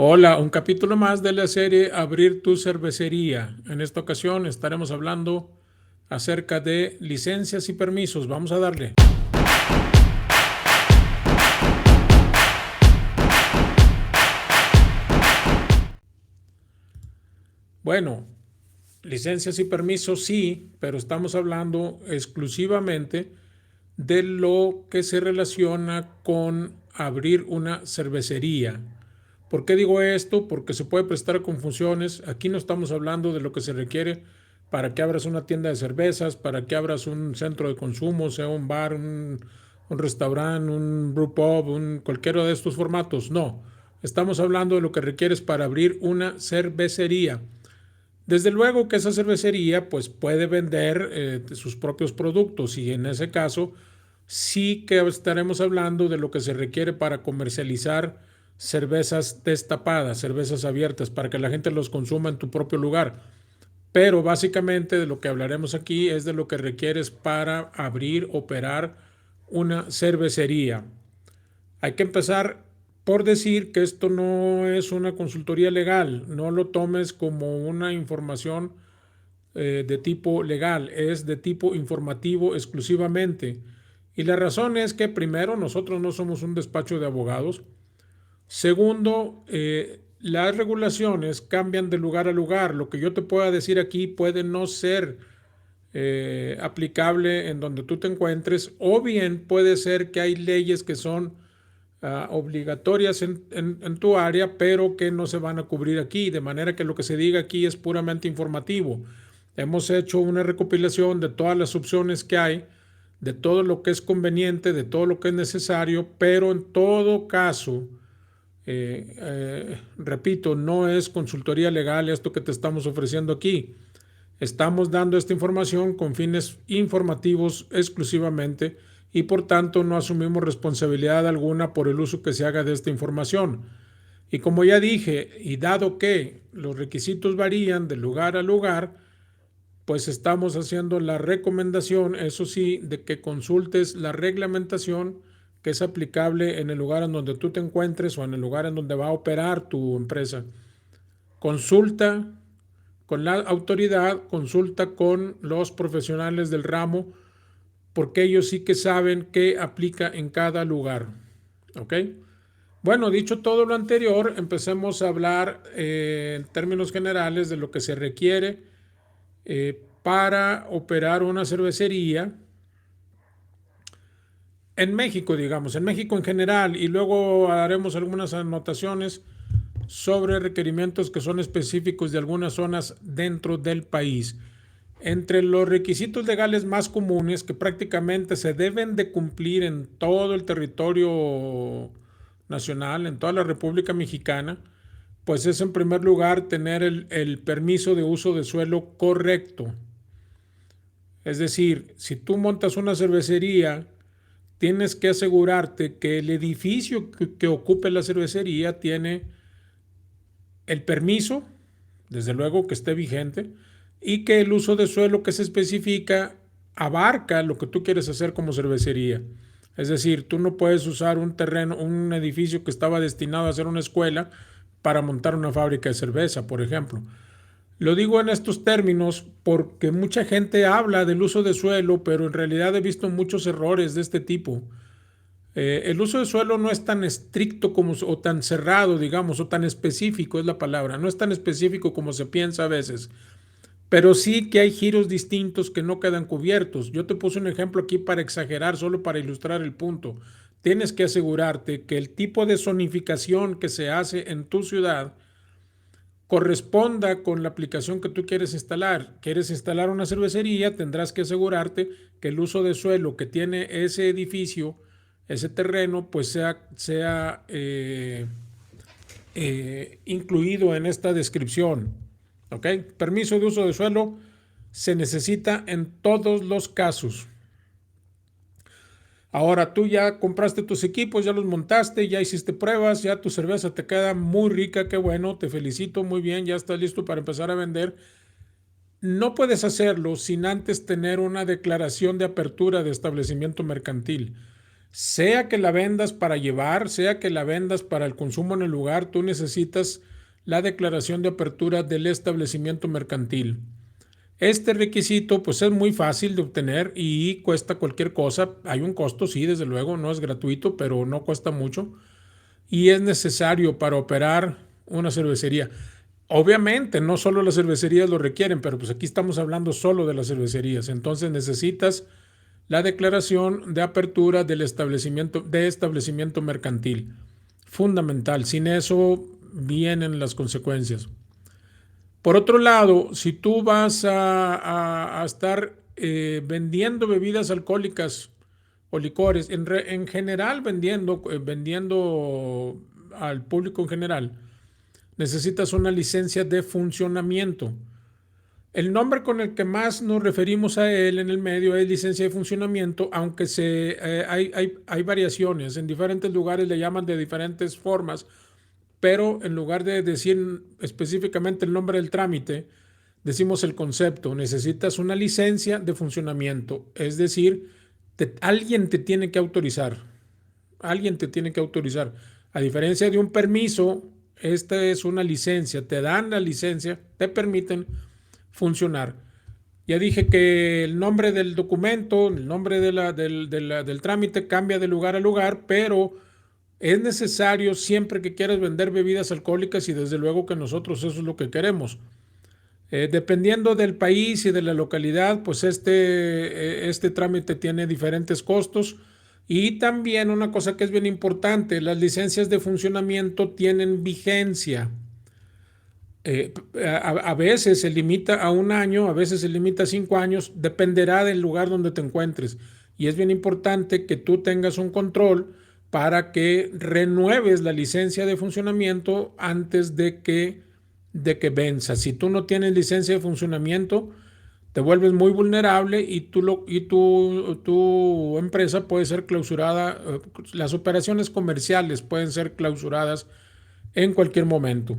Hola, un capítulo más de la serie Abrir tu cervecería. En esta ocasión estaremos hablando acerca de licencias y permisos. Vamos a darle. Bueno, licencias y permisos sí, pero estamos hablando exclusivamente de lo que se relaciona con abrir una cervecería. ¿Por qué digo esto? Porque se puede prestar a confusiones. Aquí no estamos hablando de lo que se requiere para que abras una tienda de cervezas, para que abras un centro de consumo, sea un bar, un restaurante, un brew pub, cualquiera de estos formatos. No, estamos hablando de lo que requieres para abrir una cervecería. Desde luego que esa cervecería pues puede vender sus propios productos y en ese caso sí que estaremos hablando de lo que se requiere para comercializar cervezas destapadas, cervezas abiertas, para que la gente los consuma en tu propio lugar. Pero básicamente de lo que hablaremos aquí es de lo que requieres para abrir, operar una cervecería. Hay que empezar por decir que esto no es una consultoría legal, no lo tomes como una información de tipo legal, es de tipo informativo exclusivamente. Y la razón es que primero, nosotros no somos un despacho de abogados. Segundo, las regulaciones cambian de lugar a lugar. Lo que yo te pueda decir aquí puede no ser aplicable en donde tú te encuentres, o bien puede ser que hay leyes que son obligatorias en tu área, pero que no se van a cubrir aquí, de manera que lo que se diga aquí es puramente informativo. Hemos hecho una recopilación de todas las opciones que hay, de todo lo que es conveniente, de todo lo que es necesario, pero en todo caso, repito, no es consultoría legal esto que te estamos ofreciendo aquí. Estamos dando esta información con fines informativos exclusivamente y por tanto no asumimos responsabilidad alguna por el uso que se haga de esta información. Y como ya dije, y dado que los requisitos varían de lugar a lugar, pues estamos haciendo la recomendación, eso sí, de que consultes la reglamentación que es aplicable en el lugar en donde tú te encuentres o en el lugar en donde va a operar tu empresa. Consulta con la autoridad, consulta con los profesionales del ramo, porque ellos sí que saben qué aplica en cada lugar. ¿Ok? Bueno, dicho todo lo anterior, empecemos a hablar en términos generales de lo que se requiere para operar una cervecería en México, digamos, en México en general, y luego haremos algunas anotaciones sobre requerimientos que son específicos de algunas zonas dentro del país. Entre los requisitos legales más comunes que prácticamente se deben de cumplir en todo el territorio nacional, en toda la República Mexicana, pues es en primer lugar tener el permiso de uso de suelo correcto. Es decir, si tú montas una cervecería, tienes que asegurarte que el edificio que ocupe la cervecería tiene el permiso, desde luego que esté vigente, y que el uso de suelo que se especifica abarca lo que tú quieres hacer como cervecería. Es decir, tú no puedes usar un terreno, un edificio que estaba destinado a ser una escuela para montar una fábrica de cerveza, por ejemplo. Lo digo en estos términos porque mucha gente habla del uso de suelo, pero en realidad he visto muchos errores de este tipo. El uso de suelo no es tan estricto como, o tan cerrado, digamos, o tan específico es la palabra, no es tan específico como se piensa a veces, pero sí que hay giros distintos que no quedan cubiertos. Yo te puse un ejemplo aquí para exagerar, solo para ilustrar el punto. Tienes que asegurarte que el tipo de zonificación que se hace en tu ciudad corresponda con la aplicación que tú quieres instalar. Quieres instalar una cervecería, tendrás que asegurarte que el uso de suelo que tiene ese edificio, ese terreno, pues sea incluido en esta descripción. ¿Ok? Permiso de uso de suelo se necesita en todos los casos. Ahora tú ya compraste tus equipos, ya los montaste, ya hiciste pruebas, ya tu cerveza te queda muy rica, qué bueno, te felicito, muy bien, ya estás listo para empezar a vender. No puedes hacerlo sin antes tener una declaración de apertura de establecimiento mercantil. Sea que la vendas para llevar, sea que la vendas para el consumo en el lugar, tú necesitas la declaración de apertura del establecimiento mercantil. Este requisito pues es muy fácil de obtener y cuesta cualquier cosa. Hay un costo, sí, desde luego, no es gratuito, pero no cuesta mucho y es necesario para operar una cervecería. Obviamente, no solo las cervecerías lo requieren, pero pues aquí estamos hablando solo de las cervecerías. Entonces necesitas la declaración de apertura del establecimiento mercantil. Fundamental. Sin eso vienen las consecuencias. Por otro lado, si tú vas a estar vendiendo bebidas alcohólicas o licores, en general vendiendo al público en general, necesitas una licencia de funcionamiento. El nombre con el que más nos referimos a él en el medio es licencia de funcionamiento, aunque hay variaciones. En diferentes lugares le llaman de diferentes formas, pero en lugar de decir específicamente el nombre del trámite, decimos el concepto. Necesitas una licencia de funcionamiento, es decir, alguien te tiene que autorizar. Alguien te tiene que autorizar. A diferencia de un permiso, esta es una licencia. Te dan la licencia, te permiten funcionar. Ya dije que el nombre del documento, el nombre del trámite cambia de lugar a lugar, pero es necesario siempre que quieras vender bebidas alcohólicas y desde luego que nosotros eso es lo que queremos. Dependiendo del país y de la localidad, pues este trámite tiene diferentes costos. Y también una cosa que es bien importante, las licencias de funcionamiento tienen vigencia. A veces se limita a un año, a veces se limita a 5 años, dependerá del lugar donde te encuentres. Y es bien importante que tú tengas un control para que renueves la licencia de funcionamiento antes de que venza. Si tú no tienes licencia de funcionamiento, te vuelves muy vulnerable y tu empresa puede ser clausurada. Las operaciones comerciales pueden ser clausuradas en cualquier momento.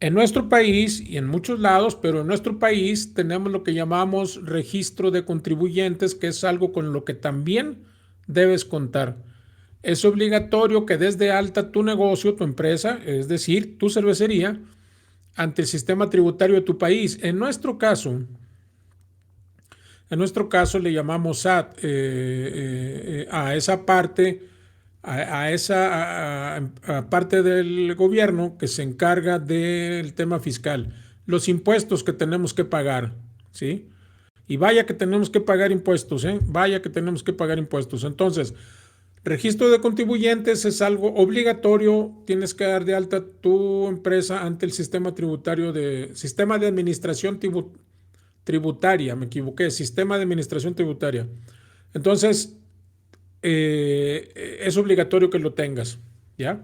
En nuestro país y en muchos lados, pero en nuestro país tenemos lo que llamamos registro de contribuyentes, que es algo con lo que también debes contar. Es obligatorio que des de alta tu negocio, tu empresa, es decir, tu cervecería, ante el sistema tributario de tu país. En nuestro caso le llamamos SAT a esa parte, a esa parte del gobierno que se encarga del tema fiscal, los impuestos que tenemos que pagar, ¿sí? Y vaya que tenemos que pagar impuestos, ¿eh? Vaya que tenemos que pagar impuestos. Entonces, registro de contribuyentes es algo obligatorio. Tienes que dar de alta tu empresa ante el sistema de administración tributaria. Me equivoqué, sistema de administración tributaria. Entonces, es obligatorio que lo tengas, ¿ya?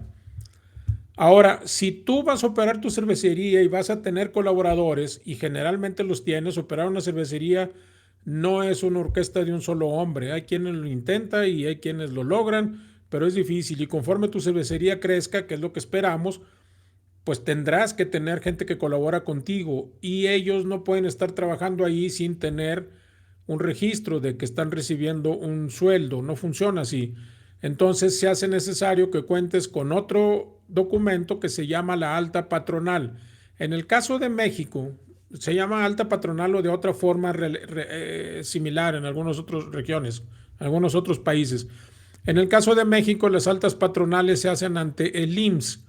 Ahora, si tú vas a operar tu cervecería y vas a tener colaboradores, y generalmente los tienes, operar una cervecería no es una orquesta de un solo hombre. Hay quienes lo intentan y hay quienes lo logran, pero es difícil. Y conforme tu cervecería crezca, que es lo que esperamos, pues tendrás que tener gente que colabora contigo y ellos no pueden estar trabajando ahí sin tener un registro de que están recibiendo un sueldo. No funciona así. Entonces se hace necesario que cuentes con otro documento que se llama la alta patronal. En el caso de México, se llama alta patronal o de otra forma similar en algunas otras regiones, algunos otros países. En el caso de México, las altas patronales se hacen ante el IMSS,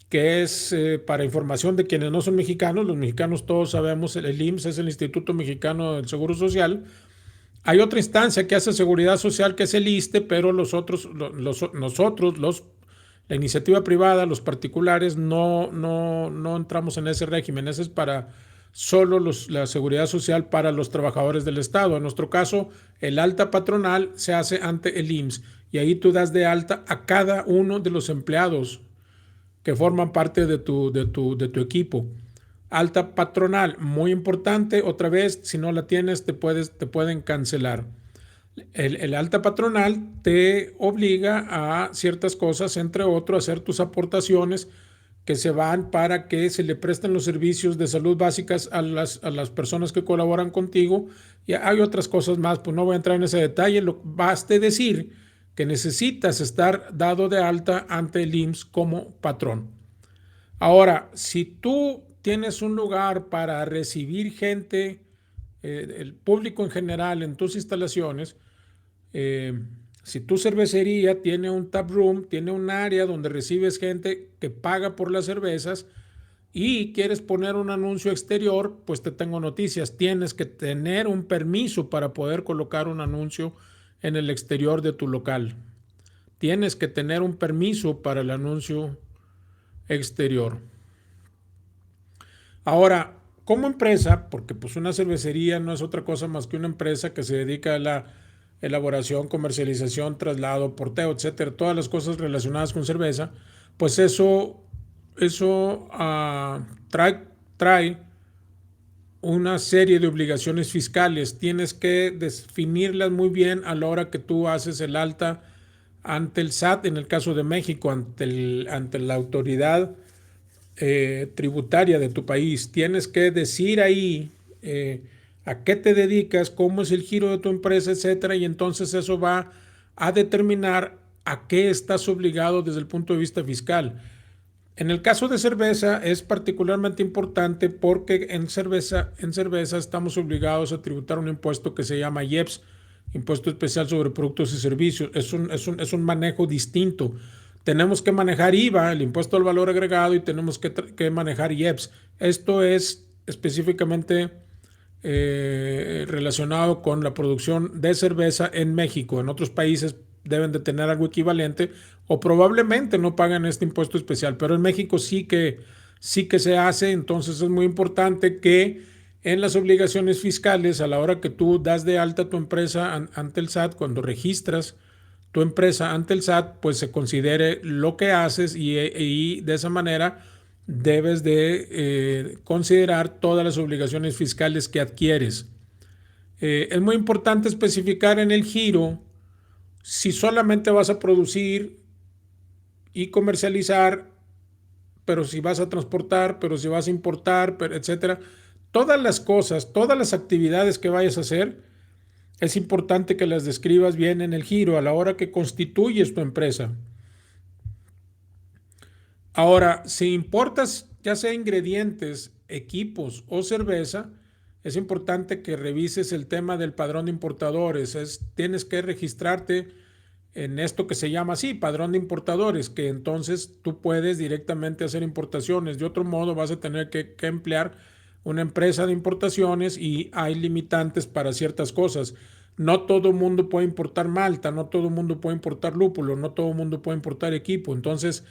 que es para información de quienes no son mexicanos. Los mexicanos todos sabemos, el IMSS es el Instituto Mexicano del Seguro Social. Hay otra instancia que hace seguridad social, que es el ISSSTE, pero la iniciativa privada, los particulares, no entramos en ese régimen. Ese es para solo la seguridad social para los trabajadores del Estado. En nuestro caso, el alta patronal se hace ante el IMSS y ahí tú das de alta a cada uno de los empleados que forman parte de tu equipo. Alta patronal, muy importante. Otra vez, si no la tienes, te pueden cancelar. El alta patronal te obliga a ciertas cosas, entre otros, a hacer tus aportaciones que se van para que se le presten los servicios de salud básicas a las personas que colaboran contigo. Y hay otras cosas más, pues no voy a entrar en ese detalle. Baste decir que necesitas estar dado de alta ante el IMSS como patrón. Ahora, si tú tienes un lugar para recibir gente, el público en general en tus instalaciones, si tu cervecería tiene un tap room, tiene un área donde recibes gente que paga por las cervezas y quieres poner un anuncio exterior, pues te tengo noticias. Tienes que tener un permiso para poder colocar un anuncio en el exterior de tu local. Tienes que tener un permiso para el anuncio exterior. Ahora, como empresa, porque pues una cervecería no es otra cosa más que una empresa que se dedica a la elaboración, comercialización, traslado, porteo, etcétera, todas las cosas relacionadas con cerveza, pues eso trae una serie de obligaciones fiscales. Tienes que definirlas muy bien a la hora que tú haces el alta ante el SAT, en el caso de México, ante la autoridad tributaria de tu país. Tienes que decir ahí a qué te dedicas, cómo es el giro de tu empresa, etcétera, y entonces eso va a determinar a qué estás obligado desde el punto de vista fiscal. En el caso de cerveza es particularmente importante porque en cerveza estamos obligados a tributar un impuesto que se llama IEPS, Impuesto Especial sobre Productos y Servicios. Es un manejo distinto. Tenemos que manejar IVA, el impuesto al valor agregado, y tenemos que manejar IEPS. Esto es específicamente relacionado con la producción de cerveza en México. En otros países deben de tener algo equivalente o probablemente no pagan este impuesto especial, pero en México sí que se hace. Entonces es muy importante que en las obligaciones fiscales, a la hora que tú das de alta tu empresa ante el SAT, cuando registras tu empresa ante el SAT, pues se considere lo que haces y de esa manera debes de considerar todas las obligaciones fiscales que adquieres. Es muy importante especificar en el giro si solamente vas a producir y comercializar, pero si vas a transportar, pero si vas a importar, etcétera. Todas las cosas, todas las actividades que vayas a hacer, es importante que las describas bien en el giro a la hora que constituyes tu empresa. Ahora, si importas ya sea ingredientes, equipos o cerveza, es importante que revises el tema del padrón de importadores. Tienes que registrarte en esto que se llama así, padrón de importadores, que entonces tú puedes directamente hacer importaciones. De otro modo vas a tener que emplear una empresa de importaciones y hay limitantes para ciertas cosas. No todo mundo puede importar malta, no todo mundo puede importar lúpulo, no todo mundo puede importar equipo. Entonces,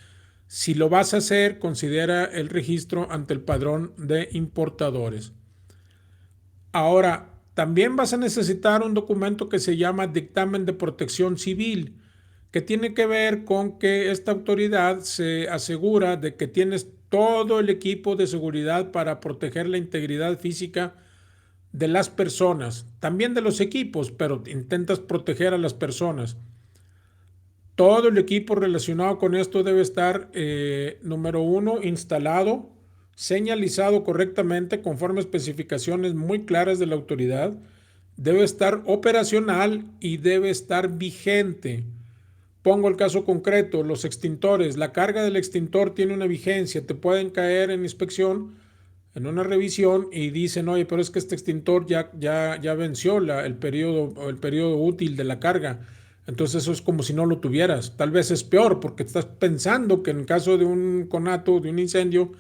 si lo vas a hacer, considera el registro ante el padrón de importadores. Ahora, también vas a necesitar un documento que se llama dictamen de protección civil, que tiene que ver con que esta autoridad se asegura de que tienes todo el equipo de seguridad para proteger la integridad física de las personas, también de los equipos, pero intentas proteger a las personas. Todo el equipo relacionado con esto debe estar, número uno, instalado, señalizado correctamente conforme a especificaciones muy claras de la autoridad, debe estar operacional y debe estar vigente. Pongo el caso concreto, los extintores, la carga del extintor tiene una vigencia, te pueden caer en inspección, en una revisión y dicen, oye, pero es que este extintor ya venció el periodo útil de la carga. Entonces eso es como si no lo tuvieras. Tal vez es peor porque estás pensando que en caso de un conato, de un incendio,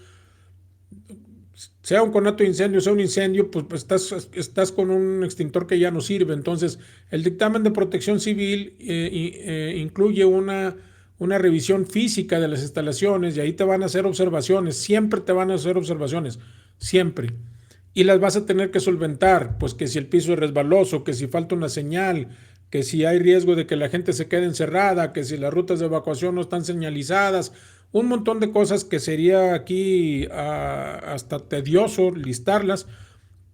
sea un conato de incendio, sea un incendio, pues estás con un extintor que ya no sirve. Entonces, el dictamen de protección civil incluye una revisión física de las instalaciones y ahí te van a hacer observaciones. Siempre te van a hacer observaciones, siempre. Y las vas a tener que solventar, pues que si el piso es resbaloso, que si falta una señal, que si hay riesgo de que la gente se quede encerrada, que si las rutas de evacuación no están señalizadas, un montón de cosas que sería aquí hasta tedioso listarlas,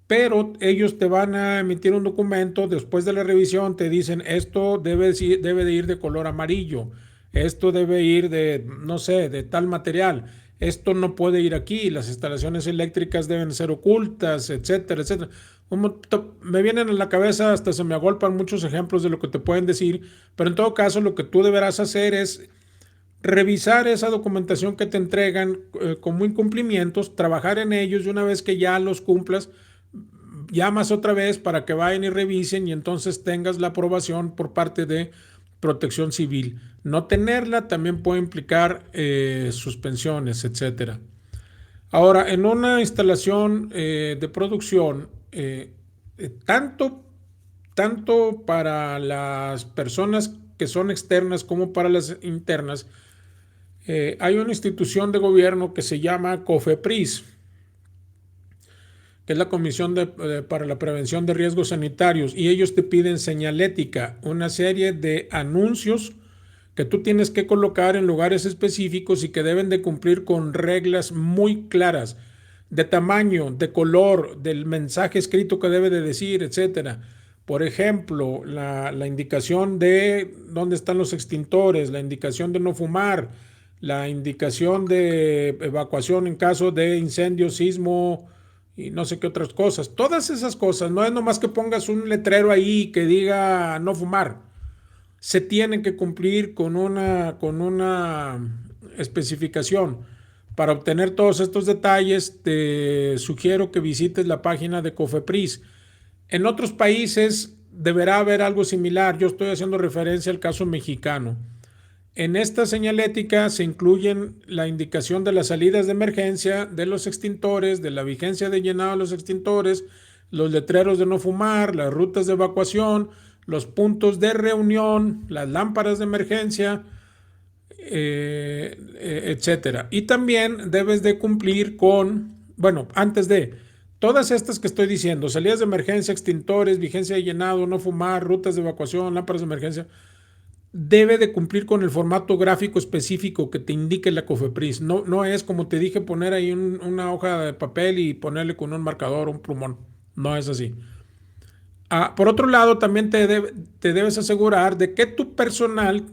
pero ellos te van a emitir un documento, después de la revisión te dicen esto debe de ir de color amarillo, esto debe ir de, no sé, de tal material, esto no puede ir aquí, las instalaciones eléctricas deben ser ocultas, etcétera, etcétera. Me vienen a la cabeza, hasta se me agolpan muchos ejemplos de lo que te pueden decir, pero en todo caso lo que tú deberás hacer es revisar esa documentación que te entregan como incumplimientos, trabajar en ellos y una vez que ya los cumplas, llamas otra vez para que vayan y revisen y entonces tengas la aprobación por parte de Protección Civil. No tenerla también puede implicar suspensiones, etcétera. Ahora, en una instalación de producción, tanto, tanto para las personas que son externas como para las internas, hay una institución de gobierno que se llama COFEPRIS, que es la Comisión para la Prevención de Riesgos Sanitarios, y ellos te piden señalética, una serie de anuncios que tú tienes que colocar en lugares específicos y que deben de cumplir con reglas muy claras de tamaño, de color, del mensaje escrito que debe de decir, etcétera. Por ejemplo, la indicación de dónde están los extintores, la indicación de no fumar, la indicación de evacuación en caso de incendio, sismo y no sé qué otras cosas. Todas esas cosas, no es nomás que pongas un letrero ahí que diga no fumar. Se tienen que cumplir con una especificación. Para obtener todos estos detalles, te sugiero que visites la página de COFEPRIS. En otros países deberá haber algo similar. Yo estoy haciendo referencia al caso mexicano. En esta señalética se incluyen la indicación de las salidas de emergencia, de los extintores, de la vigencia de llenado de los extintores, los letreros de no fumar, las rutas de evacuación, los puntos de reunión, las lámparas de emergencia, etcétera. Y también debes de cumplir con, bueno, antes de todas estas que estoy diciendo, salidas de emergencia, extintores, vigencia de llenado, no fumar, rutas de evacuación, lámparas de emergencia, debe de cumplir con el formato gráfico específico que te indique la COFEPRIS. No, no es como te dije poner ahí una hoja de papel y ponerle con un marcador, un plumón. No es así. Por otro lado, también te debes asegurar de que tu personal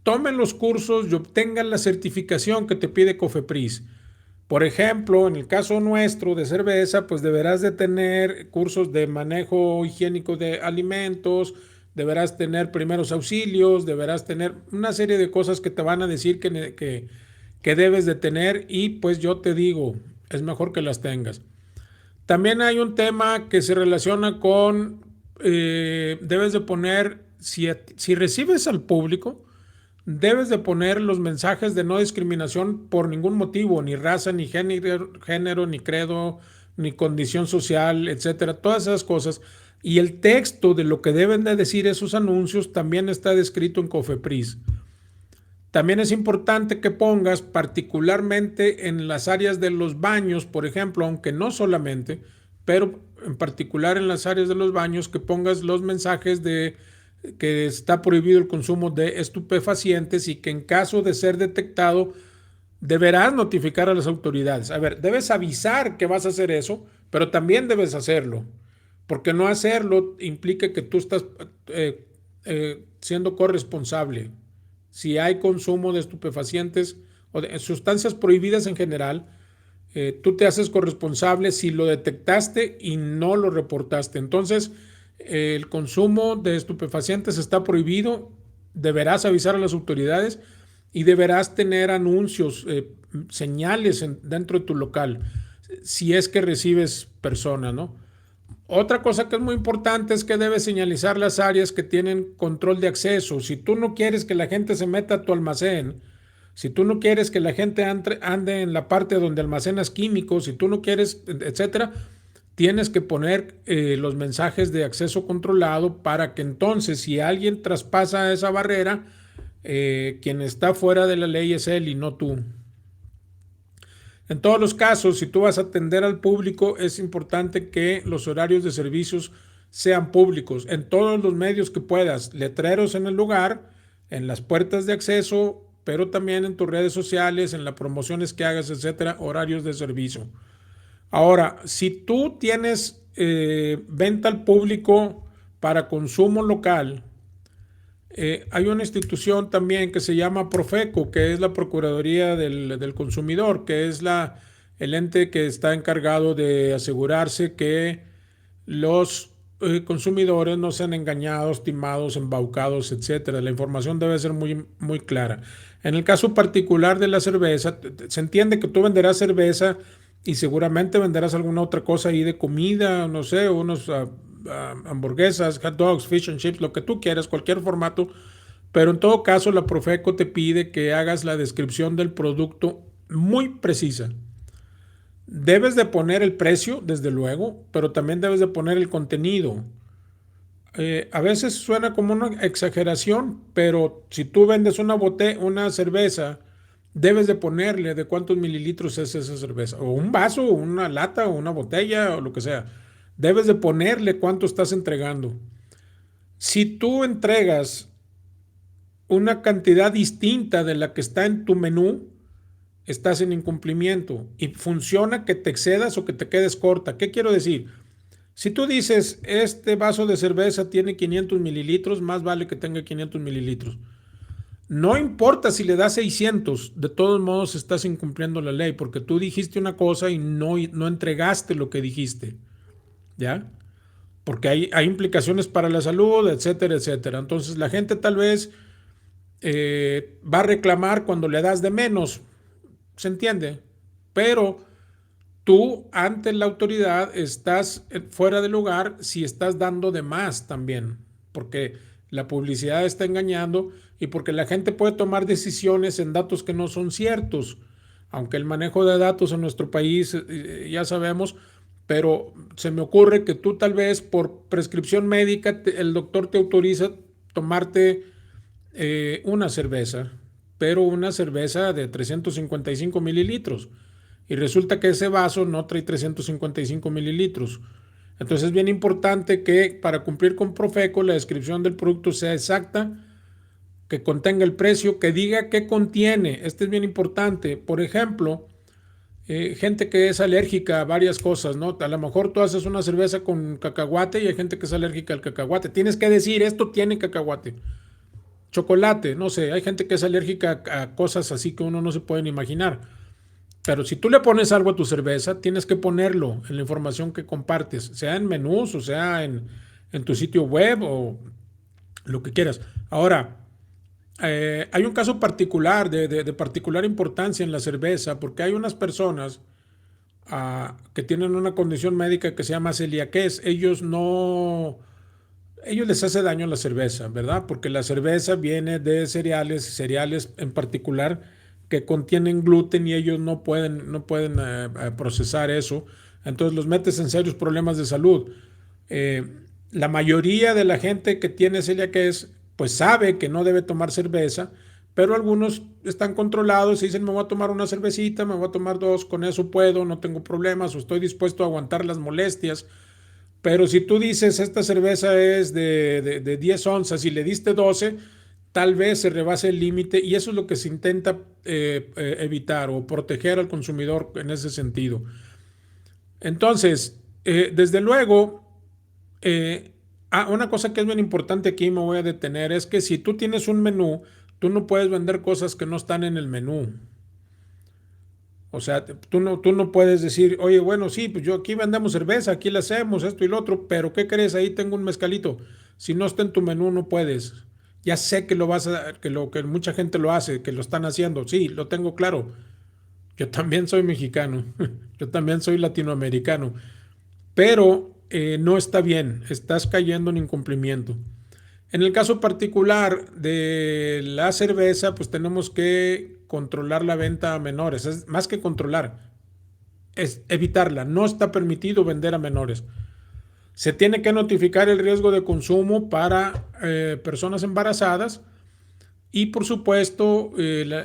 tome los cursos y obtenga la certificación que te pide COFEPRIS. Por ejemplo, en el caso nuestro de cerveza, pues deberás de tener cursos de manejo higiénico de alimentos, deberás tener primeros auxilios, deberás tener una serie de cosas que te van a decir que debes de tener y pues yo te digo, es mejor que las tengas. También hay un tema que se relaciona con, debes de poner, si recibes al público, debes de poner los mensajes de no discriminación por ningún motivo, ni raza, ni género, ni credo, ni condición social, etcétera, todas esas cosas. Y el texto de lo que deben de decir esos anuncios también está descrito en COFEPRIS. También es importante que pongas particularmente en las áreas de los baños, por ejemplo, aunque no solamente, pero en particular en las áreas de los baños, que pongas los mensajes de que está prohibido el consumo de estupefacientes y que en caso de ser detectado deberás notificar a las autoridades. A ver, debes avisar que vas a hacer eso, pero también debes hacerlo, porque no hacerlo implica que tú estás siendo corresponsable. Si hay consumo de estupefacientes o de sustancias prohibidas en general, tú te haces corresponsable si lo detectaste y no lo reportaste. Entonces, el consumo de estupefacientes está prohibido, deberás avisar a las autoridades y deberás tener anuncios, señales dentro de tu local, si es que recibes personas, ¿no? Otra cosa que es muy importante es que debes señalizar las áreas que tienen control de acceso. Si tú no quieres que la gente se meta a tu almacén, si tú no quieres que la gente ande en la parte donde almacenas químicos, si tú no quieres, etcétera, tienes que poner los mensajes de acceso controlado para que entonces si alguien traspasa esa barrera, quien está fuera de la ley es él y no tú. En todos los casos, si tú vas a atender al público, es importante que los horarios de servicios sean públicos en todos los medios que puedas, letreros en el lugar, en las puertas de acceso, pero también en tus redes sociales, en las promociones que hagas, etcétera, horarios de servicio. Ahora, si tú tienes venta al público para consumo local, hay una institución también que se llama Profeco, que es la Procuraduría del Consumidor, que es el ente que está encargado de asegurarse que los consumidores no sean engañados, timados, embaucados, etcétera. La información debe ser muy, muy clara. En el caso particular de la cerveza, se entiende que tú venderás cerveza y seguramente venderás alguna otra cosa ahí de comida, no sé, unos hamburguesas, hot dogs, fish and chips, lo que tú quieras, cualquier formato. Pero en todo caso, la Profeco te pide que hagas la descripción del producto muy precisa. Debes de poner el precio, desde luego, pero también debes de poner el contenido. A veces suena como una exageración, pero si tú vendes una cerveza, debes de ponerle de cuántos mililitros es esa cerveza, o un vaso, o una lata, o una botella, o lo que sea. Debes de ponerle cuánto estás entregando. Si tú entregas una cantidad distinta de la que está en tu menú, estás en incumplimiento y funciona que te excedas o que te quedes corta. ¿Qué quiero decir? Si tú dices, este vaso de cerveza tiene 500 mililitros, más vale que tenga 500 mililitros. No importa si le das 600, de todos modos estás incumpliendo la ley porque tú dijiste una cosa y no entregaste lo que dijiste. ¿Ya? Porque hay implicaciones para la salud, etcétera, etcétera. Entonces la gente tal vez va a reclamar cuando le das de menos, se entiende, pero tú ante la autoridad estás fuera de lugar si estás dando de más también, porque la publicidad está engañando y porque la gente puede tomar decisiones en datos que no son ciertos, aunque el manejo de datos en nuestro país ya sabemos, pero se me ocurre que tú tal vez por prescripción médica el doctor te autoriza tomarte una cerveza, pero una cerveza de 355 mililitros. Y resulta que ese vaso no trae 355 mililitros. Entonces es bien importante que para cumplir con Profeco la descripción del producto sea exacta, que contenga el precio, que diga qué contiene. Este es bien importante. Por ejemplo, gente que es alérgica a varias cosas, ¿no? A lo mejor tú haces una cerveza con cacahuate y hay gente que es alérgica al cacahuate. Tienes que decir, esto tiene cacahuate. Chocolate, no sé, hay gente que es alérgica a cosas así que uno no se puede imaginar. Pero si tú le pones algo a tu cerveza, tienes que ponerlo en la información que compartes, sea en menús o sea en tu sitio web o lo que quieras. Ahora, hay un caso particular de particular importancia en la cerveza porque hay unas personas que tienen una condición médica que se llama celiaquez. Ellos les hace daño la cerveza, ¿verdad? Porque la cerveza viene de cereales en particular que contienen gluten y ellos no pueden procesar eso. Entonces los metes en serios problemas de salud. Eh, la mayoría de la gente que tiene celiaquez, pues sabe que no debe tomar cerveza, pero algunos están controlados y dicen, me voy a tomar una cervecita, me voy a tomar dos, con eso puedo, no tengo problemas o estoy dispuesto a aguantar las molestias. Pero si tú dices, esta cerveza es de 10 onzas y le diste 12, tal vez se rebase el límite y eso es lo que se intenta evitar o proteger al consumidor en ese sentido. Entonces, desde luego, una cosa que es bien importante aquí, me voy a detener, es que si tú tienes un menú, tú no puedes vender cosas que no están en el menú. O sea, tú no puedes decir, oye, bueno, sí, pues yo aquí vendemos cerveza, aquí la hacemos, esto y lo otro, pero ¿qué crees? Ahí tengo un mezcalito. Si no está en tu menú, no puedes. Ya sé que lo vas a, que mucha gente lo hace, que lo están haciendo. Sí, lo tengo claro. Yo también soy mexicano, yo también soy latinoamericano, pero no está bien, estás cayendo en incumplimiento. En el caso particular de la cerveza, pues tenemos que controlar la venta a menores. Es más que controlar, es evitarla. No está permitido vender a menores. Se tiene que notificar el riesgo de consumo para personas embarazadas y por supuesto la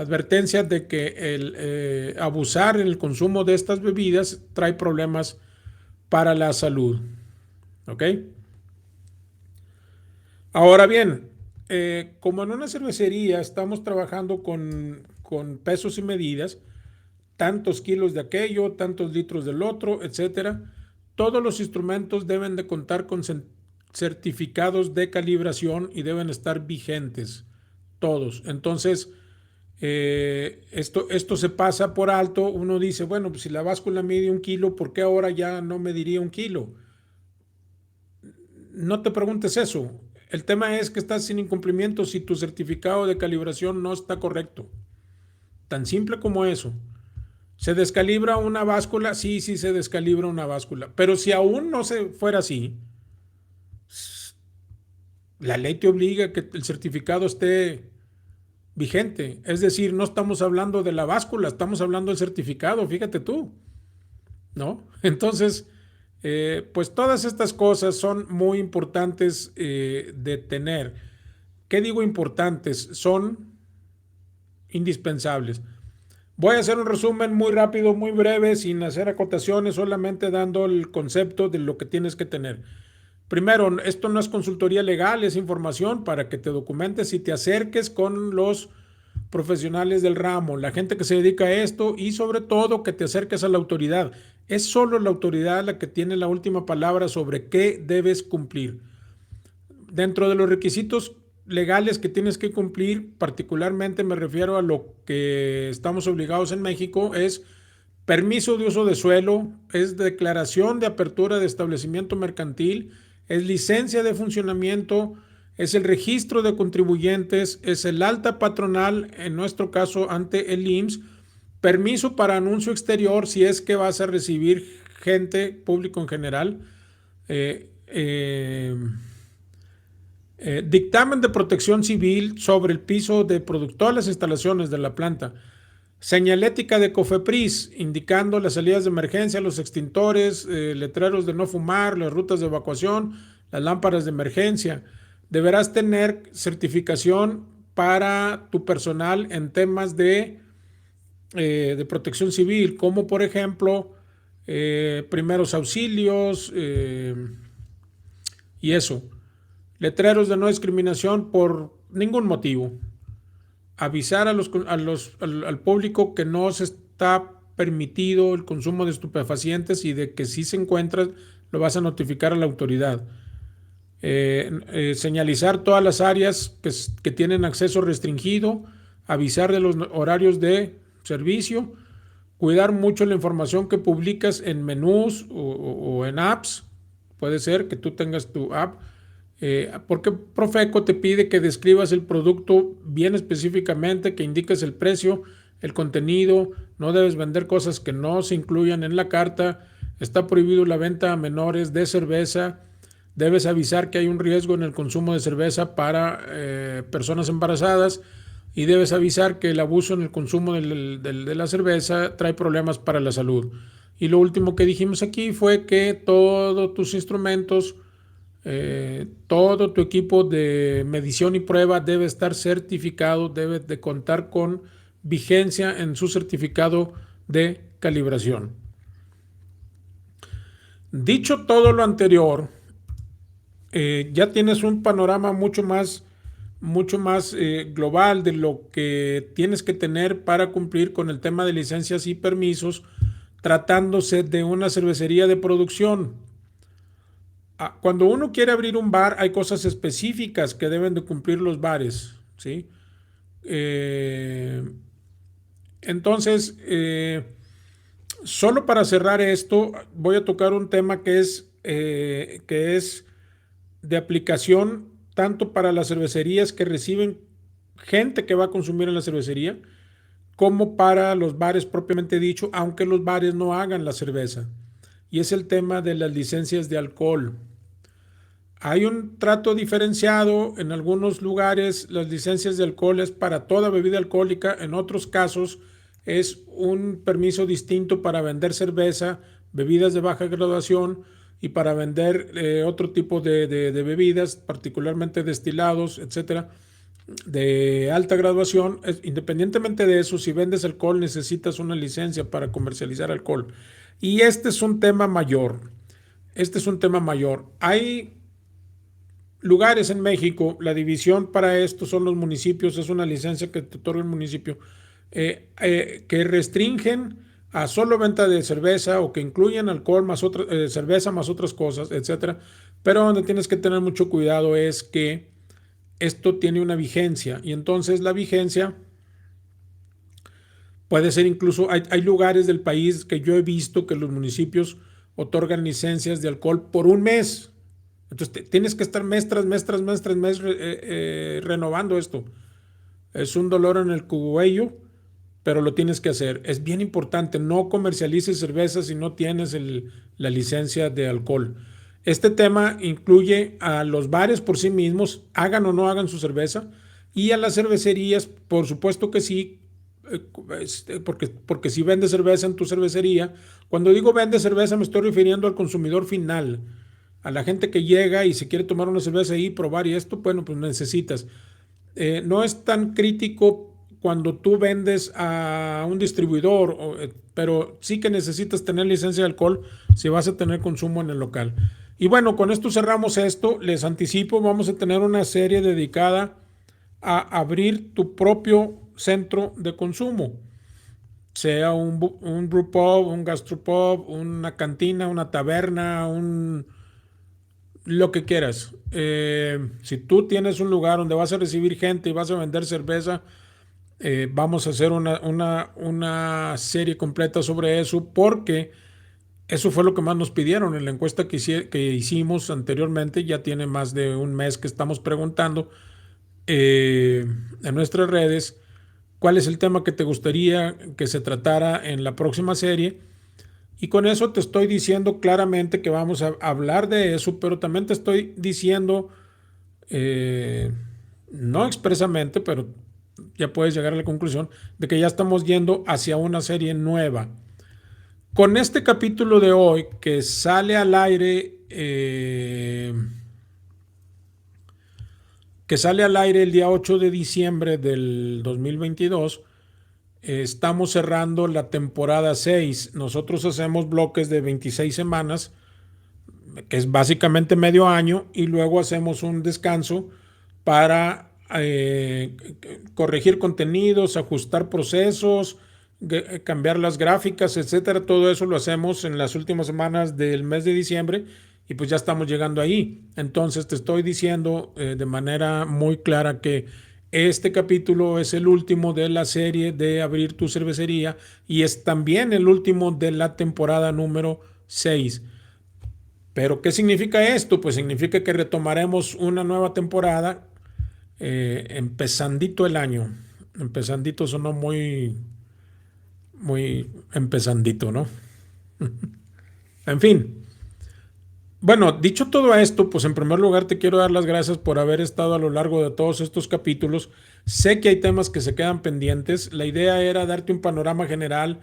advertencia de que el abusar en el consumo de estas bebidas trae problemas para la salud. ¿Ok? Ahora bien, como en una cervecería estamos trabajando con pesos y medidas, tantos kilos de aquello, tantos litros del otro, etcétera, todos los instrumentos deben de contar con certificados de calibración y deben estar vigentes, todos. Entonces, Esto se pasa por alto. Uno dice, bueno, pues si la báscula mide 1 kilo, ¿por qué ahora ya no mediría 1 kilo? No te preguntes eso. El tema es que estás sin incumplimiento si tu certificado de calibración no está correcto. Tan simple como eso. ¿Se descalibra una báscula? Sí, sí se descalibra una báscula. Pero si aún no se fuera así, la ley te obliga a que el certificado esté vigente. Es decir, no estamos hablando de la báscula, estamos hablando del certificado, fíjate tú, ¿no? Entonces, pues todas estas cosas son muy importantes de tener. ¿Qué digo importantes? Son indispensables. Voy a hacer un resumen muy rápido, muy breve, sin hacer acotaciones, solamente dando el concepto de lo que tienes que tener. Primero, esto no es consultoría legal, es información para que te documentes y te acerques con los profesionales del ramo, la gente que se dedica a esto y sobre todo que te acerques a la autoridad. Es solo la autoridad la que tiene la última palabra sobre qué debes cumplir. Dentro de los requisitos legales que tienes que cumplir, particularmente me refiero a lo que estamos obligados en México, es permiso de uso de suelo, es declaración de apertura de establecimiento mercantil, es licencia de funcionamiento, es el registro de contribuyentes, es el alta patronal, en nuestro caso ante el IMSS, permiso para anuncio exterior si es que vas a recibir gente, público en general, eh, eh, dictamen de protección civil sobre el piso de todas las instalaciones de la planta. Señalética de COFEPRIS, indicando las salidas de emergencia, los extintores, letreros de no fumar, las rutas de evacuación, las lámparas de emergencia. Deberás tener certificación para tu personal en temas de protección civil, como por ejemplo primeros auxilios y eso. Letreros de no discriminación por ningún motivo. Avisar al público que no se está permitido el consumo de estupefacientes y de que si se encuentra lo vas a notificar a la autoridad. Señalizar todas las áreas que tienen acceso restringido, avisar de los horarios de servicio, cuidar mucho la información que publicas en menús o en apps. Puede ser que tú tengas tu app, porque Profeco te pide que describas el producto bien específicamente, que indiques el precio, el contenido, no debes vender cosas que no se incluyan en la carta, está prohibido la venta a menores de cerveza, debes avisar que hay un riesgo en el consumo de cerveza para personas embarazadas y debes avisar que el abuso en el consumo de la cerveza trae problemas para la salud. Y lo último que dijimos aquí fue que todos tus instrumentos, todo tu equipo de medición y prueba debe estar certificado, debe de contar con vigencia en su certificado de calibración. Dicho todo lo anterior, ya tienes un panorama mucho más global de lo que tienes que tener para cumplir con el tema de licencias y permisos, tratándose de una cervecería de producción. Cuando uno quiere abrir un bar, hay cosas específicas que deben de cumplir los bares, ¿sí? Entonces, solo para cerrar esto, voy a tocar un tema que es de aplicación tanto para las cervecerías que reciben gente que va a consumir en la cervecería, como para los bares propiamente dicho, aunque los bares no hagan la cerveza. Y es el tema de las licencias de alcohol. Hay un trato diferenciado en algunos lugares, las licencias de alcohol es para toda bebida alcohólica, en otros casos es un permiso distinto para vender cerveza, bebidas de baja graduación y para vender otro tipo de bebidas, particularmente destilados, etcétera, de alta graduación. Independientemente de eso, si vendes alcohol necesitas una licencia para comercializar alcohol. Y este es un tema mayor. Este es un tema mayor. Hay lugares en México, la división para esto son los municipios, es una licencia que te otorga el municipio, que restringen a solo venta de cerveza o que incluyen alcohol más cerveza más otras cosas, etcétera. Pero donde tienes que tener mucho cuidado es que esto tiene una vigencia y entonces la vigencia Puede ser incluso, hay lugares del país que yo he visto que los municipios otorgan licencias de alcohol por un mes. Entonces tienes que estar mes tras mes tras mes tras mes renovando esto. Es un dolor en el cuello, pero lo tienes que hacer. Es bien importante, no comercialices cerveza si no tienes la licencia de alcohol. Este tema incluye a los bares por sí mismos, hagan o no hagan su cerveza, y a las cervecerías, por supuesto que sí, porque si vendes cerveza en tu cervecería, cuando digo vende cerveza me estoy refiriendo al consumidor final, a la gente que llega y se quiere tomar una cerveza ahí, probar y esto, bueno, pues necesitas. No es tan crítico cuando tú vendes a un distribuidor, pero sí que necesitas tener licencia de alcohol si vas a tener consumo en el local. Y bueno, con esto cerramos esto. Les anticipo, vamos a tener una serie dedicada a abrir tu propio centro de consumo, sea un brewpub, un gastropub, una cantina, una taberna, lo que quieras. Si tú tienes un lugar donde vas a recibir gente y vas a vender cerveza, vamos a hacer una serie completa sobre eso porque eso fue lo que más nos pidieron en la encuesta que hicimos anteriormente. Ya tiene más de un mes que estamos preguntando en nuestras redes cuál es el tema que te gustaría que se tratara en la próxima serie. Y con eso te estoy diciendo claramente que vamos a hablar de eso, pero también te estoy diciendo, eh, no expresamente, pero ya puedes llegar a la conclusión de que ya estamos yendo hacia una serie nueva. Con este capítulo de hoy que sale al aire, el día 8 de diciembre del 2022, estamos cerrando la temporada 6. Nosotros hacemos bloques de 26 semanas, que es básicamente medio año, y luego hacemos un descanso para corregir contenidos, ajustar procesos, cambiar las gráficas, etcétera. Todo eso lo hacemos en las últimas semanas del mes de diciembre y pues ya estamos llegando ahí. Entonces te estoy diciendo de manera muy clara que este capítulo es el último de la serie de Abrir tu Cervecería y es también el último de la temporada número 6. Pero ¿qué significa esto? Pues significa que retomaremos una nueva temporada empezandito el año. Empezandito sonó muy empezandito, ¿no? En fin. Bueno, dicho todo esto, pues en primer lugar te quiero dar las gracias por haber estado a lo largo de todos estos capítulos. Sé que hay temas que se quedan pendientes. La idea era darte un panorama general,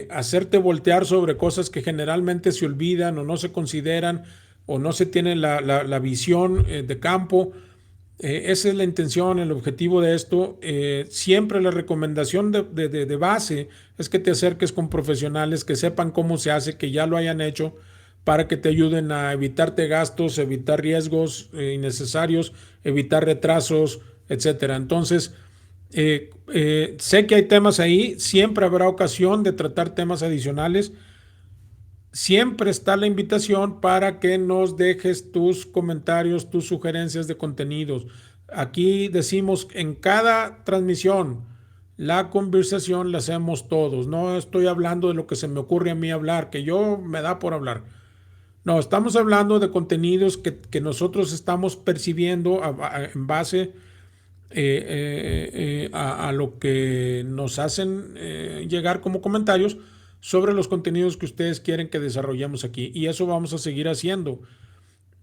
hacerte voltear sobre cosas que generalmente se olvidan o no se consideran o no se tiene la visión de campo. Esa es la intención, el objetivo de esto. Siempre la recomendación de base es que te acerques con profesionales que sepan cómo se hace, que ya lo hayan hecho, para que te ayuden a evitarte gastos, evitar riesgos innecesarios, evitar retrasos, etcétera. Entonces, sé que hay temas ahí, siempre habrá ocasión de tratar temas adicionales. Siempre está la invitación para que nos dejes tus comentarios, tus sugerencias de contenidos. Aquí decimos en cada transmisión, la conversación la hacemos todos. No estoy hablando de lo que se me ocurre a mí hablar, que yo me da por hablar. No, estamos hablando de contenidos que nosotros estamos percibiendo en base a lo que nos hacen llegar como comentarios sobre los contenidos que ustedes quieren que desarrollemos aquí. Y eso vamos a seguir haciendo.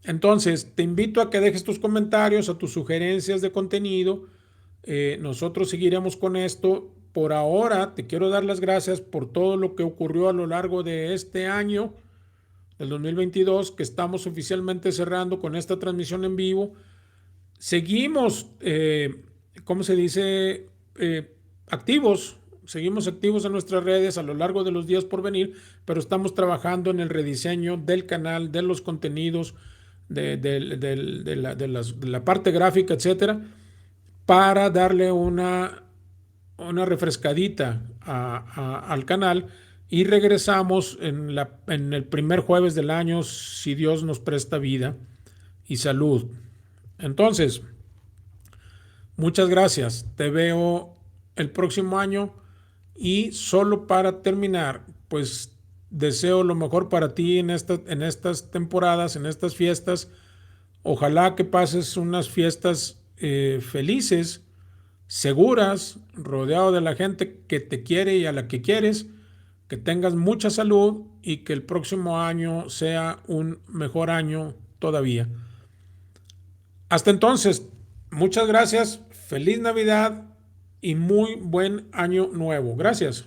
Entonces, te invito a que dejes tus comentarios, a tus sugerencias de contenido. Nosotros seguiremos con esto. Por ahora, te quiero dar las gracias por todo lo que ocurrió a lo largo de este año del 2022, que estamos oficialmente cerrando con esta transmisión en vivo. Seguimos, ¿cómo se dice? Activos. Seguimos activos en nuestras redes a lo largo de los días por venir, pero estamos trabajando en el rediseño del canal, de los contenidos, de la parte gráfica, etcétera, para darle una refrescadita al canal y regresamos en el primer jueves del año, si Dios nos presta vida y salud. Entonces, muchas gracias. Te veo el próximo año Y solo para terminar, pues deseo lo mejor para ti en estas temporadas, en estas fiestas. Ojalá que pases unas fiestas felices, seguras, rodeado de la gente que te quiere y a la que quieres, que tengas mucha salud y que el próximo año sea un mejor año todavía. Hasta entonces, muchas gracias, feliz Navidad y muy buen año nuevo. Gracias.